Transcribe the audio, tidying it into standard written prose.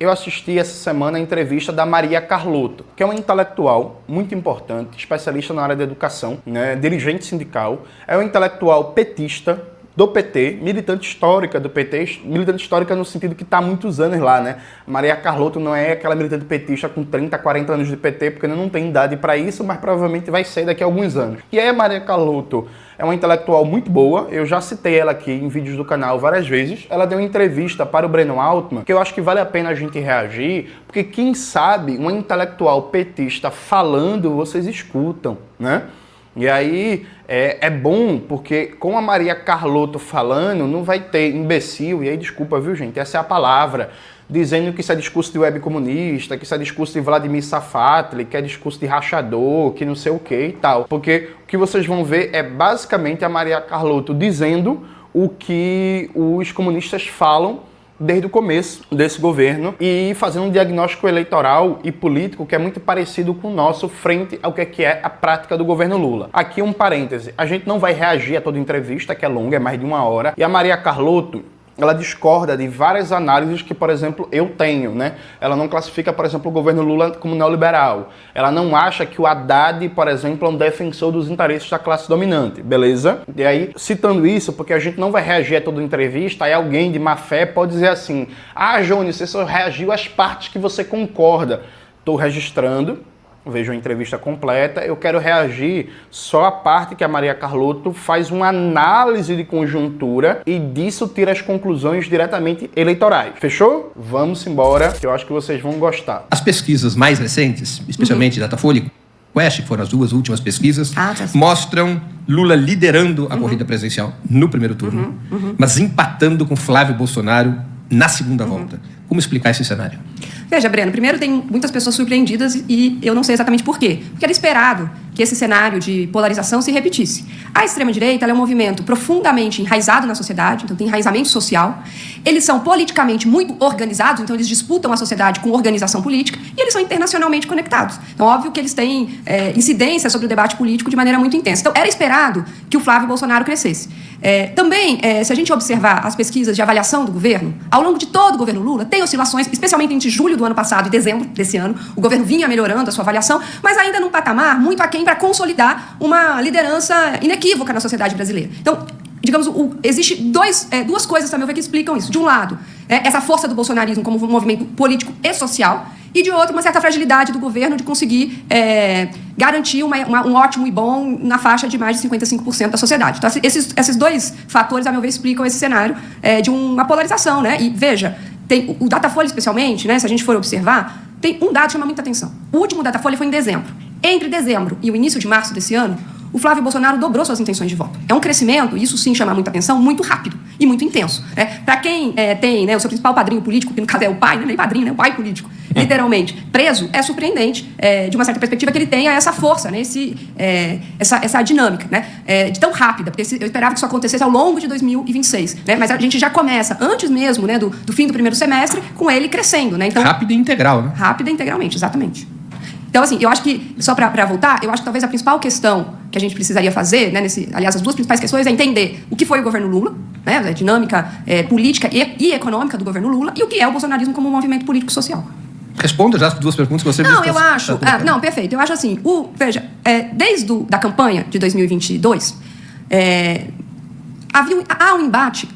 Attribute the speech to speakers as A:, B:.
A: eu assisti essa semana a entrevista da Maria Carlotto, que é uma intelectual muito importante, especialista na área da educação, né, dirigente sindical, é uma intelectual petista, do PT, militante histórica do PT, militante histórica no sentido que está há muitos anos lá, né? Maria Carlotto não é aquela militante petista com 30, 40 anos de PT, porque não tem idade para isso, mas provavelmente vai ser daqui a alguns anos. E aí a Maria Carlotto é uma intelectual muito boa, eu já citei ela aqui em vídeos do canal várias vezes. Ela deu uma entrevista para o Breno Altman, que eu acho que vale a pena a gente reagir, porque quem sabe uma intelectual petista falando, vocês escutam, né? E aí é bom, porque com a Maria Carlotto falando, não vai ter imbecil, e aí desculpa, viu gente, essa é a palavra, dizendo que isso é discurso de web comunista, que isso é discurso de Vladimir Safatli, que é discurso de rachador, que não sei o que e tal. Porque o que vocês vão ver é basicamente a Maria Carlotto dizendo o que os comunistas falam desde o começo desse governo e fazendo um diagnóstico eleitoral e político que é muito parecido com o nosso frente ao que é a prática do governo Lula. Aqui um parêntese, a gente não vai reagir a toda entrevista, que é longa, é mais de 1 hora, e a Maria Carlotto, ela discorda de várias análises que, por exemplo, eu tenho, né? Ela não classifica, por exemplo, o governo Lula como neoliberal. Ela não acha que o Haddad, por exemplo, é um defensor dos interesses da classe dominante, beleza? E aí, citando isso, porque a gente não vai reagir a toda entrevista, aí alguém de má fé pode dizer assim: ah, Jones, você só reagiu às partes que você concorda. Estou registrando. Vejo a entrevista completa, eu quero reagir só à parte que a Maria Carlotto faz uma análise de conjuntura e disso tira as conclusões diretamente eleitorais. Fechou? Vamos embora, que eu acho que vocês vão gostar.
B: As pesquisas mais recentes, especialmente Datafolha e Quest, que foram as 2 últimas pesquisas, mostram Lula liderando a corrida presidencial no primeiro turno, mas empatando com Flávio Bolsonaro na segunda volta. Como explicar esse cenário?
C: Veja, Breno, primeiro tem muitas pessoas surpreendidas e eu não sei exatamente por quê. Porque era esperado que esse cenário de polarização se repetisse. A extrema-direita é um movimento profundamente enraizado na sociedade, então tem enraizamento social. Eles são politicamente muito organizados, então eles disputam a sociedade com organização política e eles são internacionalmente conectados. Então, óbvio que eles têm incidência sobre o debate político de maneira muito intensa. Então, era esperado que o Flávio Bolsonaro crescesse. Também, se a gente observar as pesquisas de avaliação do governo, ao longo de todo o governo Lula, tem oscilações, especialmente entre julho do ano passado e dezembro desse ano, o governo vinha melhorando a sua avaliação, mas ainda num patamar muito aquém para consolidar uma liderança inequívoca na sociedade brasileira. Então, digamos, existe duas coisas, a meu ver, que explicam isso. De um lado, essa força do bolsonarismo como um movimento político e social, e de outro, uma certa fragilidade do governo de conseguir garantir um ótimo e bom na faixa de mais de 55% da sociedade. Então, esses 2 fatores, a meu ver, explicam esse cenário de uma polarização, né? E, veja, tem o Datafolha, especialmente, né, se a gente for observar, tem um dado que chama muita atenção. O último Datafolha foi em dezembro. Entre dezembro e o início de março desse ano, o Flávio Bolsonaro dobrou suas intenções de voto. É um crescimento, e isso sim chama muita atenção, muito rápido e muito intenso. Para quem tem o seu principal padrinho político, que no caso é o pai, nem padrinho, né, o pai político, literalmente, preso, é surpreendente, de uma certa perspectiva, que ele tenha essa força, né, essa dinâmica, né, de tão rápida, porque eu esperava que isso acontecesse ao longo de 2026, né, mas a gente já começa, antes mesmo, né, do fim do primeiro semestre, com ele crescendo. Né, então,
B: rápida e integral, né?
C: Rápida e integralmente, exatamente. Então, assim, eu acho que, só para voltar, eu acho que talvez a principal questão que a gente precisaria fazer, né, aliás, as 2 principais questões é entender o que foi o governo Lula, né, a dinâmica política e econômica do governo Lula, e o que é o bolsonarismo como um movimento político-social.
B: Responda já as 2 perguntas que você...
C: Não, eu acho... não, perfeito. Eu acho assim, veja, desde da campanha de 2022, há um embate